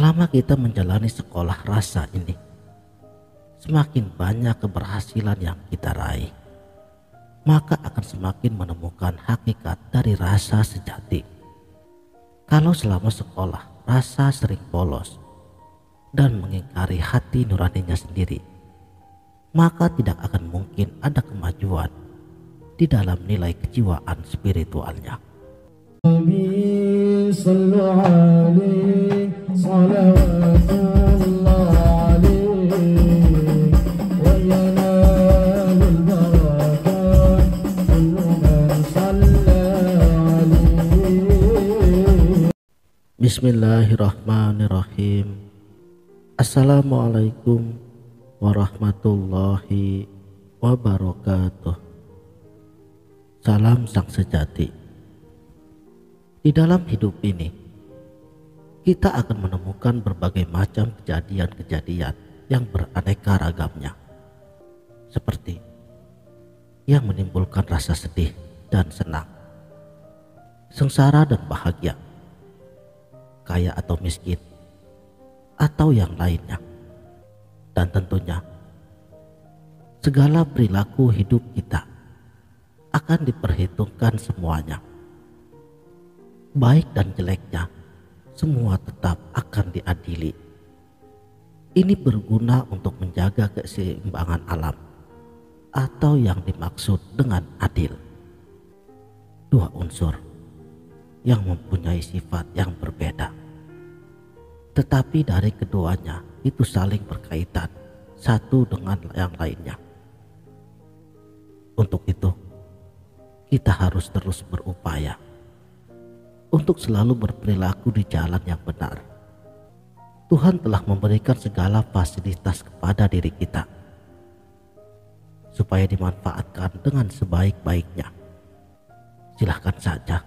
Selama kita menjalani sekolah rasa ini, semakin banyak keberhasilan yang kita raih, maka akan semakin menemukan hakikat dari rasa sejati. Kalau selama sekolah rasa sering polos dan mengingkari hati nuraninya sendiri, maka tidak akan mungkin ada kemajuan di dalam nilai kejiwaan spiritualnya. Bismillahirrahmanirrahim. Assalamualaikum warahmatullahi wabarakatuh. Salam sang sejati. Di dalam hidup ini, kita akan menemukan berbagai macam kejadian-kejadian yang beraneka ragamnya, seperti yang menimbulkan rasa sedih dan senang, sengsara dan bahagia, kaya atau miskin, atau yang lainnya. Dan tentunya segala perilaku hidup kita akan diperhitungkan semuanya. Baik dan jeleknya semua tetap akan diadili. Ini berguna untuk menjaga keseimbangan alam, atau yang dimaksud dengan adil. Dua unsur yang mempunyai sifat yang berbeda, tetapi dari keduanya itu saling berkaitan satu dengan yang lainnya. Untuk itu, kita harus terus berupaya untuk selalu berperilaku di jalan yang benar. Tuhan telah memberikan segala fasilitas kepada diri kita supaya dimanfaatkan dengan sebaik-baiknya. Silahkan saja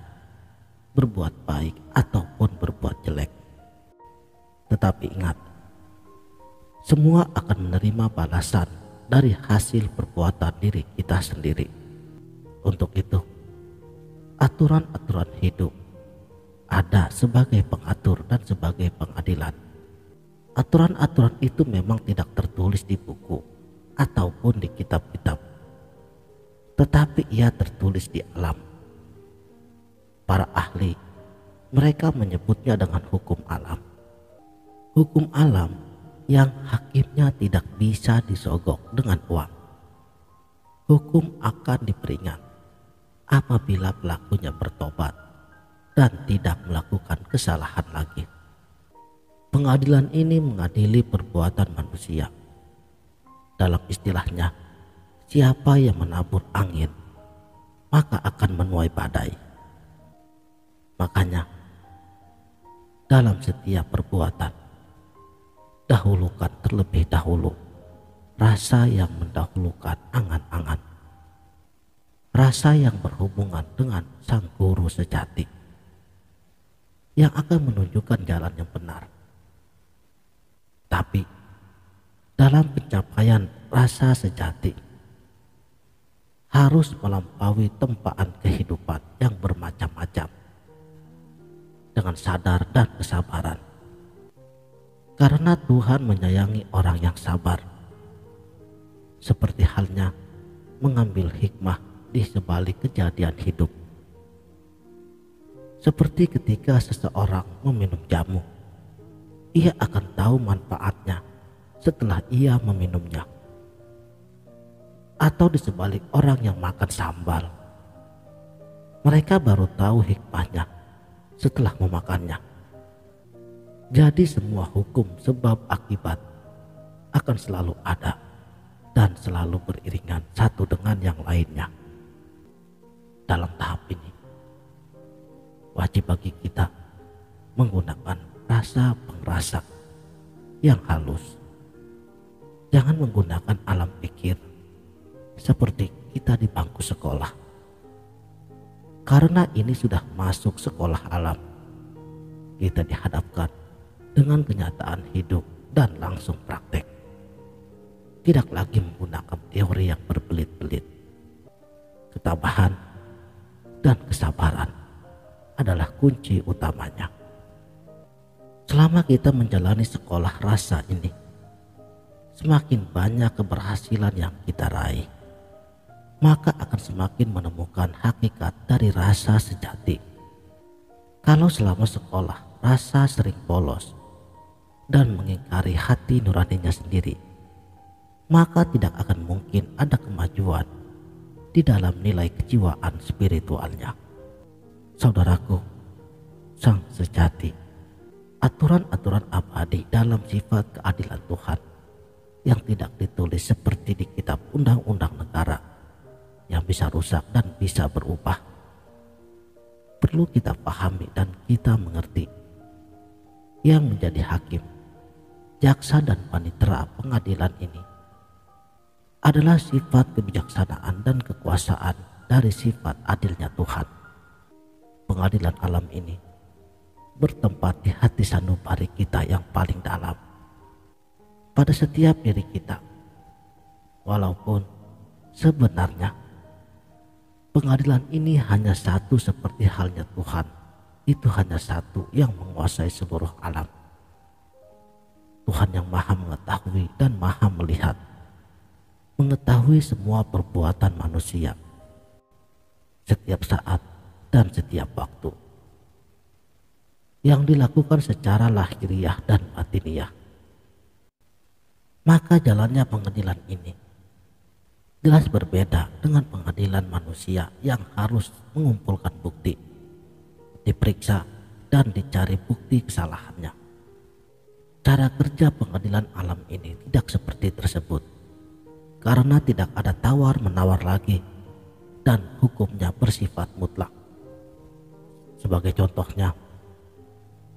berbuat baik ataupun berbuat jelek. Tetapi ingat, semua akan menerima balasan dari hasil perbuatan diri kita sendiri. Untuk itu, aturan-aturan hidup ada sebagai pengatur dan sebagai pengadilan. Aturan-aturan itu memang tidak tertulis di buku ataupun di kitab-kitab, tetapi ia tertulis di alam. Para ahli, mereka menyebutnya dengan hukum alam. Hukum alam yang hakimnya tidak bisa disogok dengan uang. Hukum akan diperingat apabila pelakunya bertobat dan tidak melakukan kesalahan lagi. Pengadilan ini mengadili perbuatan manusia. Dalam istilahnya, siapa yang menabur angin, maka akan menuai badai. Makanya, dalam setiap perbuatan, dahulukan terlebih dahulu rasa yang mendahulukan angan-angan, rasa yang berhubungan dengan sang guru sejati yang akan menunjukkan jalan yang benar. Tapi dalam pencapaian rasa sejati harus melampaui tempaan kehidupan yang bermacam-macam dengan sadar dan kesabaran. Karena Tuhan menyayangi orang yang sabar, seperti halnya mengambil hikmah di sebalik kejadian hidup. Seperti ketika seseorang meminum jamu, ia akan tahu manfaatnya setelah ia meminumnya. Atau di sebalik orang yang makan sambal, mereka baru tahu hikmahnya setelah memakannya. Jadi semua hukum sebab akibat akan selalu ada dan selalu beriringan satu dengan yang lainnya. Dalam tahap ini, wajib bagi kita menggunakan rasa pengrasa yang halus. Jangan menggunakan alam pikir seperti kita di bangku sekolah. Karena ini sudah masuk sekolah alam, kita dihadapkan dengan kenyataan hidup dan langsung praktek. Tidak lagi menggunakan teori yang berbelit-belit. Ketabahan dan kesabaran adalah kunci utamanya. Selama kita menjalani sekolah rasa ini, semakin banyak keberhasilan yang kita raih, maka akan semakin menemukan hakikat dari rasa sejati. Kalau selama sekolah rasa sering polos dan mengingkari hati nuraninya sendiri, maka tidak akan mungkin ada kemajuan di dalam nilai kejiwaan spiritualnya. Saudaraku, sang sejati, aturan-aturan abadi dalam sifat keadilan Tuhan yang tidak ditulis seperti di kitab undang-undang negara yang bisa rusak dan bisa berubah, perlu kita pahami dan kita mengerti. Yang menjadi hakim, jaksa dan panitera pengadilan ini adalah sifat kebijaksanaan dan kekuasaan dari sifat adilnya Tuhan. Pengadilan alam ini bertempat di hati sanubari kita yang paling dalam, pada setiap diri kita. Walaupun sebenarnya pengadilan ini hanya satu seperti halnya Tuhan, itu hanya satu yang menguasai seluruh alam. Tuhan yang maha mengetahui dan maha melihat, mengetahui semua perbuatan manusia setiap saat dan setiap waktu, yang dilakukan secara lahiriah dan batiniah. Maka jalannya pengadilan ini jelas berbeda dengan pengadilan manusia yang harus mengumpulkan bukti, diperiksa dan dicari bukti kesalahannya. Cara kerja pengadilan alam ini tidak seperti tersebut, karena tidak ada tawar-menawar lagi dan hukumnya bersifat mutlak. Sebagai contohnya,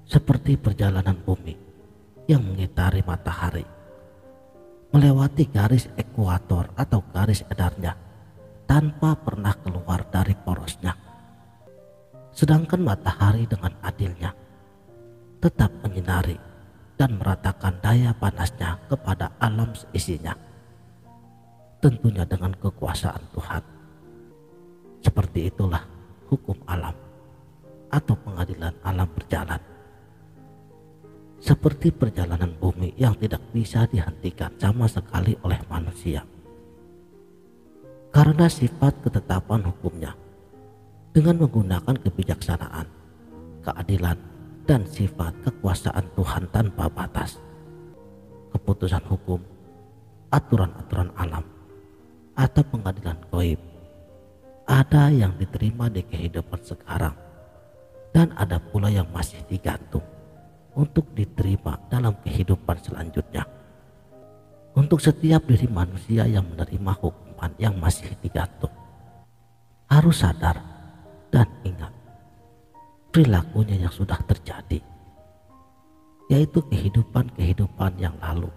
seperti perjalanan bumi yang mengitari matahari, melewati garis ekuator atau garis edarnya tanpa pernah keluar dari porosnya. Sedangkan matahari dengan adilnya tetap menyinari dan meratakan daya panasnya kepada alam seisinya, tentunya dengan kekuasaan Tuhan. Seperti itulah hukum alam atau pengadilan alam berjalan. Seperti perjalanan bumi yang tidak bisa dihentikan sama sekali oleh manusia, karena sifat ketetapan hukumnya dengan menggunakan kebijaksanaan, keadilan, dan sifat kekuasaan Tuhan tanpa batas. Keputusan hukum, aturan-aturan alam, atau pengadilan gaib, ada yang diterima di kehidupan sekarang, dan ada pula yang masih digantung untuk diterima dalam kehidupan selanjutnya. Untuk setiap diri manusia yang menerima hukuman yang masih digantung, harus sadar dan ingat perilakunya yang sudah terjadi, yaitu kehidupan-kehidupan yang lalu.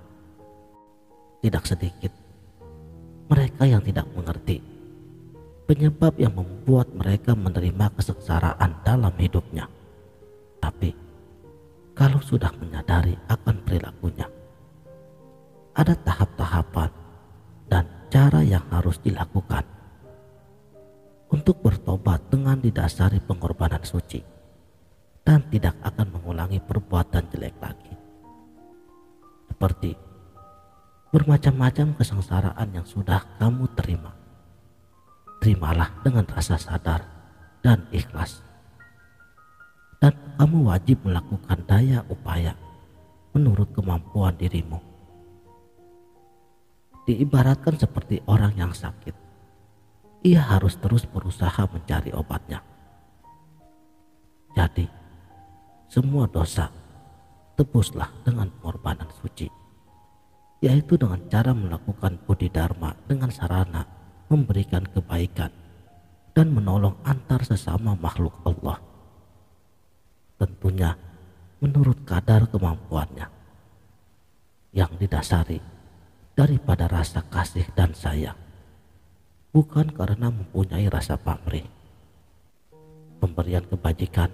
Tidak sedikit mereka yang tidak mengerti penyebab yang membuat mereka menerima kesengsaraan dalam hidupnya. Tapi kalau sudah menyadari akan perilakunya, ada tahap-tahapan dan cara yang harus dilakukan untuk bertobat dengan didasari pengorbanan suci dan tidak akan mengulangi perbuatan jelek lagi. Seperti bermacam-macam kesengsaraan yang sudah kamu terima, terimalah dengan rasa sadar dan ikhlas. Dan kamu wajib melakukan daya upaya menurut kemampuan dirimu. Diibaratkan seperti orang yang sakit, ia harus terus berusaha mencari obatnya. Jadi, semua dosa tebuslah dengan pengorbanan suci, yaitu dengan cara melakukan budi dharma dengan sarana memberikan kebaikan dan menolong antar sesama makhluk Allah. Tentunya menurut kadar kemampuannya, yang didasari daripada rasa kasih dan sayang, bukan karena mempunyai rasa pamrih. Pemberian kebajikan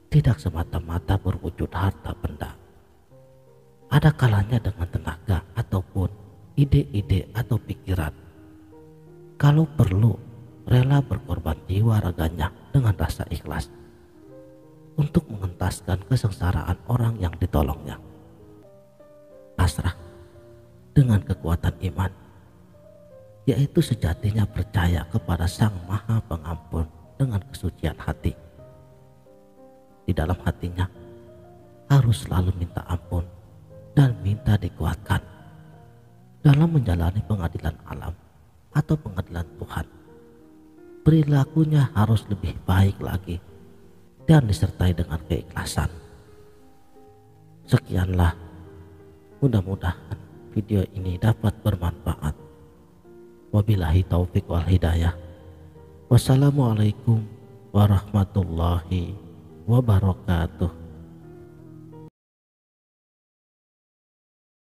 tidak semata-mata berwujud harta benda. Ada kalanya dengan tenaga ataupun ide-ide atau pikiran. Kalau perlu, rela berkorban jiwa raganya dengan rasa ikhlas untuk mengentaskan kesengsaraan orang yang ditolongnya. Pasrah dengan kekuatan iman, yaitu sejatinya percaya kepada Sang Maha Pengampun dengan kesucian hati. Di dalam hatinya harus selalu minta ampun dan minta dikuatkan dalam menjalani pengadilan alam atau pengadilan Tuhan. Perilakunya harus lebih baik lagi dan disertai dengan keikhlasan. Sekianlah, mudah-mudahan video ini dapat bermanfaat. Wabillahi taufik wal hidayah. Wassalamualaikum warahmatullahi wabarakatuh.